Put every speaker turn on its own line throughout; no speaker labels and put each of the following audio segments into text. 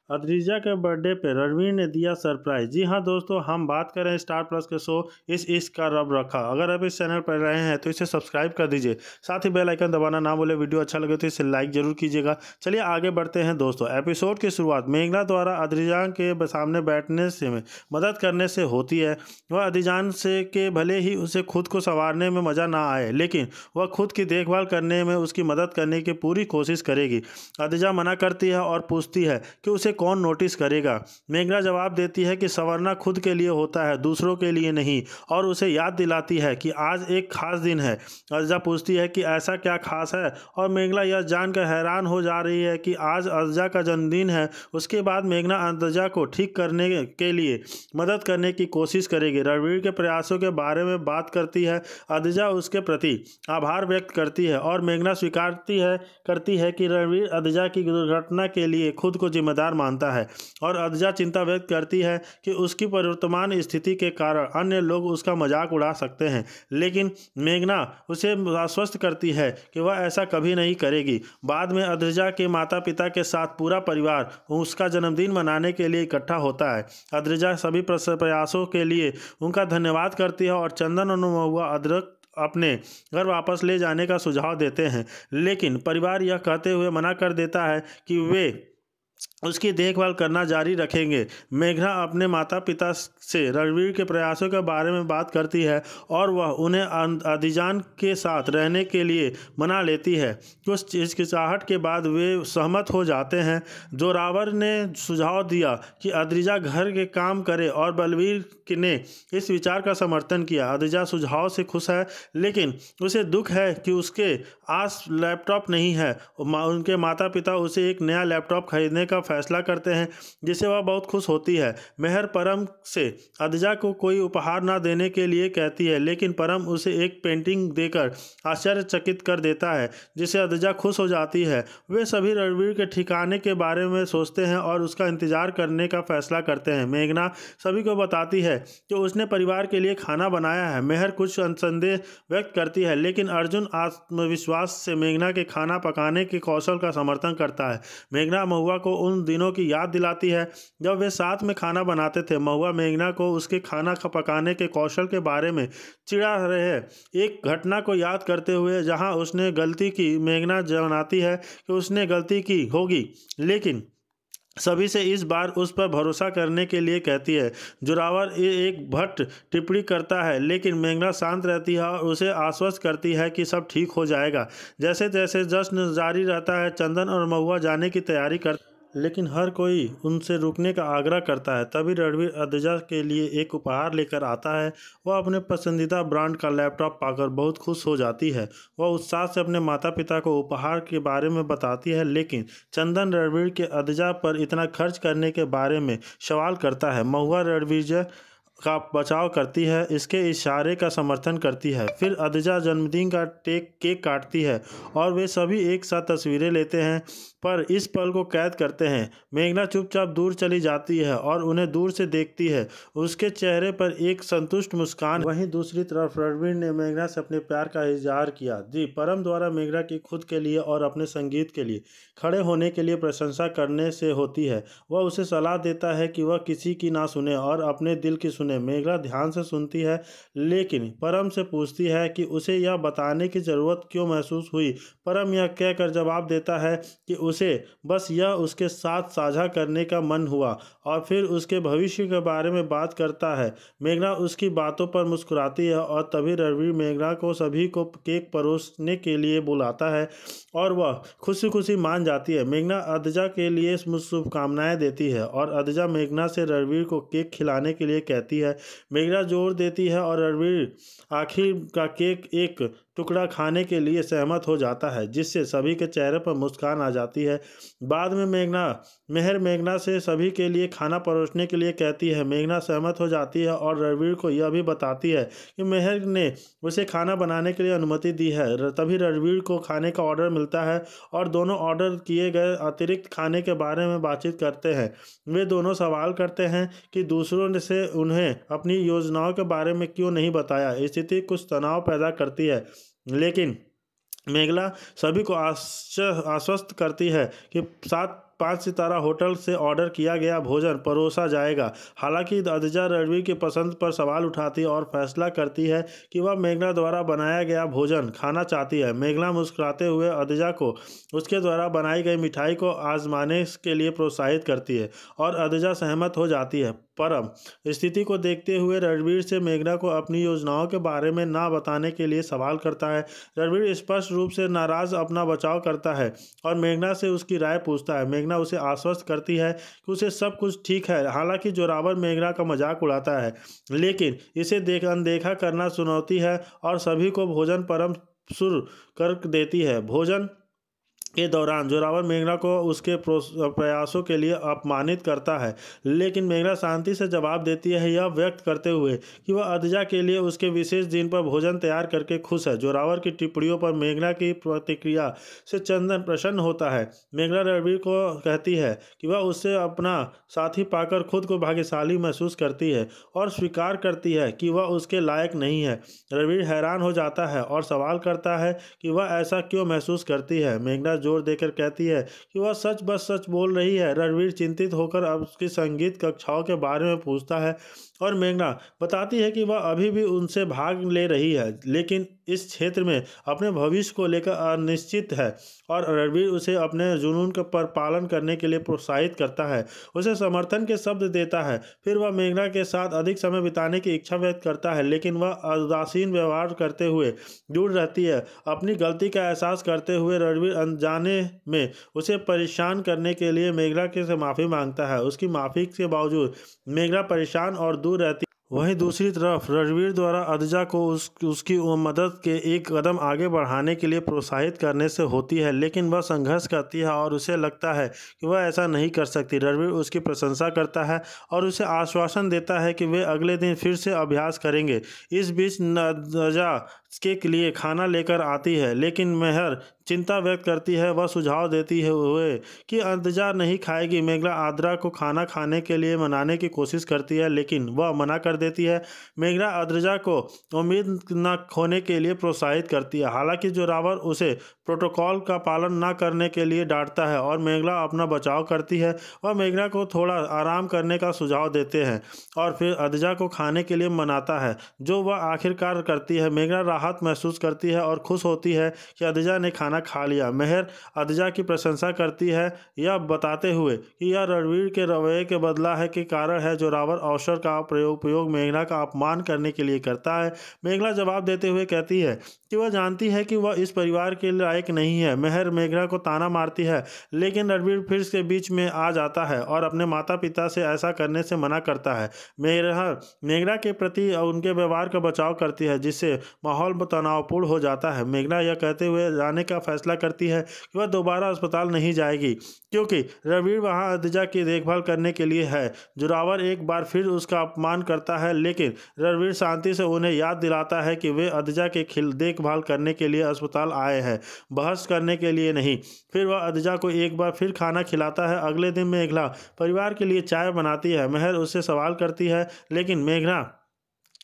अद्रिजा के बर्थडे पे रणवीर ने दिया सरप्राइज। जी हाँ दोस्तों, हम बात करें स्टार प्लस के शो इस इश्क का रब रखा। अगर आप इस चैनल पर रहे हैं तो इसे सब्सक्राइब कर दीजिए, साथ ही बेल आइकन दबाना ना भूले। वीडियो अच्छा लगे तो इसे लाइक जरूर कीजिएगा। चलिए आगे बढ़ते हैं दोस्तों। एपिसोड की शुरुआत मेघना द्वारा अद्रिजा के सामने बैठने से मदद करने से होती है। वह अद्रिजान से के भले ही उसे खुद को संवारने में मजा ना आए, लेकिन वह खुद की देखभाल करने में उसकी मदद करने की पूरी कोशिश करेगी। अद्रिजा मना करती है और पूछती है कि उसे कौन नोटिस करेगा। मेघना जवाब देती है कि संवरना खुद के लिए होता है, दूसरों के लिए नहीं, और उसे याद दिलाती है कि आज एक खास दिन है। अद्रिजा पूछती है कि ऐसा क्या खास है, और मेघना यह जानकर हैरान हो जा रही है कि आज अद्रिजा का जन्मदिन है। उसके बाद मेघना अद्रिजा को ठीक करने के लिए मदद करने की कोशिश करेगी। रणवीर के प्रयासों के बारे में बात करती है। अद्रिजा उसके प्रति आभार व्यक्त करती है और मेघना स्वीकारती करती है कि रणवीर अद्रिजा की दुर्घटना के लिए खुद को जिम्मेदार मानता है, और अद्रिजा चिंता व्यक्त करती है कि उसकी वर्तमान स्थिति के कारण अन्य लोग उसका मजाक उड़ा सकते हैं, लेकिन मेघना उसे आश्वस्त करती है कि वह ऐसा कभी नहीं करेगी। बाद में अद्रिजा के माता पिता के साथ पूरा परिवार उसका जन्मदिन मनाने के लिए इकट्ठा होता है। अद्रिजा सभी प्रयासों के लिए उनका धन्यवाद करती है और चंदन और महुआ अदरक अपने घर वापस ले जाने का सुझाव देते हैं, लेकिन परिवार यह कहते हुए मना कर देता है कि वे उसकी देखभाल करना जारी रखेंगे। मेघना अपने माता पिता से रणवीर के प्रयासों के बारे में बात करती है और वह उन्हें अद्रिजान के साथ रहने के लिए मना लेती है। कुछ हिचकिचाहट के बाद वे सहमत हो जाते हैं। जोरावर ने सुझाव दिया कि अद्रिजा घर के काम करे और बलवीर ने इस विचार का समर्थन किया। अद्रिजा सुझाव से खुश है, लेकिन उसे दुख है कि उसके पास लैपटॉप नहीं है। उनके माता पिता उसे एक नया लैपटॉप खरीदने का फैसला करते हैं, जिससे वह बहुत खुश होती है। मेहर परम से अद्रिजा को कोई उपहार ना देने के लिए कहती है, लेकिन परम उसे एक पेंटिंग देकर आश्चर्यचकित कर देता है, जिससे अद्रिजा खुश हो जाती है। वे सभी रणवीर के ठिकाने के बारे में सोचते हैं और उसका इंतजार करने का फैसला करते हैं। मेघना सभी को बताती है कि उसने परिवार के लिए खाना बनाया है। मेहर कुछ संदेह व्यक्त करती है, लेकिन अर्जुन आत्मविश्वास से मेघना के खाना पकाने के कौशल का समर्थन करता है। मेघना महुआ को उन दिनों की याद दिलाती है जब वे साथ में खाना बनाते थे। महुआ मेघना को उसके खाना पकाने के कौशल के बारे में चिढ़ा रहे एक घटना को याद करते हुए जहां उसने गलती की। मेघना जनाती है कि उसने गलती की होगी, लेकिन सभी से इस बार उस पर भरोसा करने के लिए कहती है। जोरावर एक भट्ट टिप्पणी करता है, लेकिन मेघना शांत रहती है और उसे आश्वस्त करती है कि सब ठीक हो जाएगा। जैसे जैसे जश्न जारी रहता है, चंदन और महुआ जाने की तैयारी करते, लेकिन हर कोई उनसे रुकने का आग्रह करता है। तभी रणवीर अद्रिजा के लिए एक उपहार लेकर आता है। वह अपने पसंदीदा ब्रांड का लैपटॉप पाकर बहुत खुश हो जाती है। वह उत्साह से अपने माता पिता को उपहार के बारे में बताती है, लेकिन चंदन रणवीर के अद्रिजा पर इतना खर्च करने के बारे में सवाल करता है। महुआ रणवीर का बचाव करती है, इसके इशारे का समर्थन करती है। फिर अद्रिजा जन्मदिन का केक काटती है और वे सभी एक साथ तस्वीरें लेते हैं, पर इस पल को कैद करते हैं। मेघना चुपचाप दूर चली जाती है और उन्हें दूर से देखती है। उसके चेहरे पर एक संतुष्ट मुस्कान। वहीं दूसरी तरफ रणवीर ने मेघना से अपने प्यार का इजहार किया। जी, परम द्वारा मेघना की खुद के लिए और अपने संगीत के लिए खड़े होने के लिए प्रशंसा करने से होती है। वह उसे सलाह देता है कि वह किसी की ना सुने और अपने दिल की सुने। मेघना ध्यान से सुनती है, लेकिन परम से पूछती है कि उसे यह बताने की जरूरत क्यों महसूस हुई। परम यह कहकर जवाब देता है कि उसे बस यह उसके साथ साझा करने का मन हुआ, और फिर उसके भविष्य के बारे में बात करता है। मेघना उसकी बातों पर मुस्कुराती है और तभी रणवीर मेघना को सभी को केक परोसने के लिए बुलाता है और वह खुशी खुशी मान जाती है। मेघना अद्रिजा के लिए शुभकामनाएं देती है और अद्रिजा मेघना से रणवीर को केक खिलाने के लिए कहती है। मेघना जोर देती है और रणवीर आखिर का केक एक टुकड़ा खाने के लिए सहमत हो जाता है, जिससे सभी के चेहरे पर मुस्कान आ जाती है। बाद में मेहर मेघना से सभी के लिए खाना परोसने के लिए कहती है। मेघना सहमत हो जाती है और रणवीर को यह भी बताती है कि मेहर ने उसे खाना बनाने के लिए अनुमति दी है। तभी रणवीर को खाने का ऑर्डर मिलता है और दोनों ऑर्डर किए गए अतिरिक्त खाने के बारे में बातचीत करते हैं। वे दोनों सवाल करते हैं कि दूसरों से उन्हें अपनी योजनाओं के बारे में क्यों नहीं बताया। स्थिति कुछ तनाव पैदा करती है, लेकिन मेघना सभी को आश्वस्त करती है कि साथ 5 सितारा होटल से ऑर्डर किया गया भोजन परोसा जाएगा। हालांकि अदजा रणवीर की पसंद पर सवाल उठाती है और फैसला करती है कि वह मेघना द्वारा बनाया गया भोजन खाना चाहती है। मेघना मुस्कुराते हुए अदजा को उसके द्वारा बनाई गई मिठाई को आजमाने के लिए प्रोत्साहित करती है और अदजा सहमत हो जाती है। परम स्थिति को देखते हुए रणवीर से मेघना को अपनी योजनाओं के बारे में ना बताने के लिए सवाल करता है। रणवीर स्पष्ट रूप से नाराज अपना बचाव करता है और मेघना से उसकी राय पूछता है। मेघना उसे आश्वस्त करती है कि उसे सब कुछ ठीक है। हालांकि जोरावर मेघना का मजाक उड़ाता है, लेकिन इसे अनदेखा करना चुनौती है और सभी को भोजन परम शुरू कर देती है। भोजन के दौरान जोरावर मेघना को उसके प्रयासों के लिए अपमानित करता है, लेकिन मेघना शांति से जवाब देती है, यह व्यक्त करते हुए कि वह अदजा के लिए उसके विशेष दिन पर भोजन तैयार करके खुश है। जोरावर की टिप्पणियों पर मेघना की प्रतिक्रिया से चंदन प्रसन्न होता है। मेघना रणवीर को कहती है कि वह उससे अपना साथी पाकर खुद को भाग्यशाली महसूस करती है और स्वीकार करती है कि वह उसके लायक नहीं है। रणवीर हैरान हो जाता है और सवाल करता है कि वह ऐसा क्यों महसूस करती है। मेघना जोर देकर कहती है कि वह सच बस सच बोल रही है। रणवीर चिंतित होकर अब उसकी संगीत कक्षाओं के बारे में पूछता है और मेघना बताती है कि वह अभी भी उनसे भाग ले रही है, लेकिन इस क्षेत्र में अपने भविष्य को लेकर अनिश्चित है और रणवीर उसे अपने जुनून पर पालन करने के लिए प्रोत्साहित करता है, उसे समर्थन के शब्द देता है। फिर वह मेघना के साथ अधिक समय बिताने की इच्छा व्यक्त करता है, लेकिन वह उदासीन व्यवहार करते हुए दूर रहती है। अपनी गलती का एहसास करते हुए रणवीर अनजाने में उसे परेशान करने के लिए मेघना से माफ़ी मांगता है। उसकी माफ़ी के बावजूद मेघना परेशान और दूर रहती। वहीं दूसरी तरफ रणवीर द्वारा अदजा को उसकी मदद के एक कदम आगे बढ़ाने के लिए प्रोत्साहित करने से होती है, लेकिन वह संघर्ष करती है और उसे लगता है कि वह ऐसा नहीं कर सकती। रणवीर उसकी प्रशंसा करता है और उसे आश्वासन देता है कि वे अगले दिन फिर से अभ्यास करेंगे। इस बीच अदजा के लिए खाना लेकर आती है, लेकिन मेहर चिंता व्यक्त करती है। वह सुझाव देती है हुए कि अदजा नहीं खाएगी। मेघना आद्रा को खाना खाने के लिए मनाने की कोशिश करती है, लेकिन वह मना कर देती है। मेघना अदजा को उम्मीद न खोने के लिए प्रोत्साहित करती है। हालांकि जोरावर उसे प्रोटोकॉल का पालन न करने के लिए डांटता है और मेघना अपना बचाव करती है। वह मेघना को थोड़ा आराम करने का सुझाव देते हैं और फिर अदजा को खाने के लिए मनाता है, जो वह आखिरकार करती है। मेघना राहत महसूस करती है और खुश होती है कि अदजा ने खाना खा लिया। मेहर अदजा की प्रशंसा करती है, यह बताते हुए कि यह रणवीर के रवैये के बदला है के कारण है। जोरावर अवसर का उपयोग मेघना का अपमान करने के लिए करता है। मेघना जवाब देते हुए कहती है कि वह जानती है कि वह इस परिवार के लायक नहीं है। मेहर मेघना को ताना मारती है, लेकिन रणवीर फिर से बीच में आ जाता है और अपने माता पिता से ऐसा करने से मना करता है। मेघना के प्रति उनके व्यवहार का बचाव करती है, जिससे माहौल तनावपूर्ण हो जाता है। मेघना यह कहते हुए जाने का फैसला करती है कि वह दोबारा अस्पताल नहीं जाएगी, क्योंकि रणवीर वहां अदजा की देखभाल करने के लिए है। जोरावर एक बार फिर उसका अपमान करता है, लेकिन रणवीर शांति से उन्हें याद दिलाता है कि वे अदजा के देखभाल करने के लिए अस्पताल आए हैं, बहस करने के लिए नहीं। फिर वह अदजा को एक बार फिर खाना खिलाता है। अगले दिन मेघना परिवार के लिए चाय बनाती है। मेहर उससे सवाल करती है, लेकिन मेघना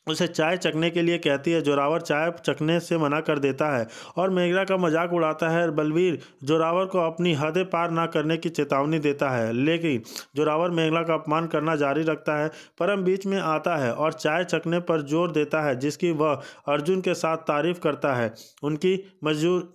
उसे चाय चखने के लिए कहती है। जोरावर चाय चखने से मना कर देता है और मेघना का मजाक उड़ाता है। बलवीर जोरावर को अपनी हदें पार ना करने की चेतावनी देता है, लेकिन जोरावर मेघना का अपमान करना जारी रखता है। परम बीच में आता है और चाय चखने पर जोर देता है, जिसकी वह अर्जुन के साथ तारीफ करता है। उनकी मजबूर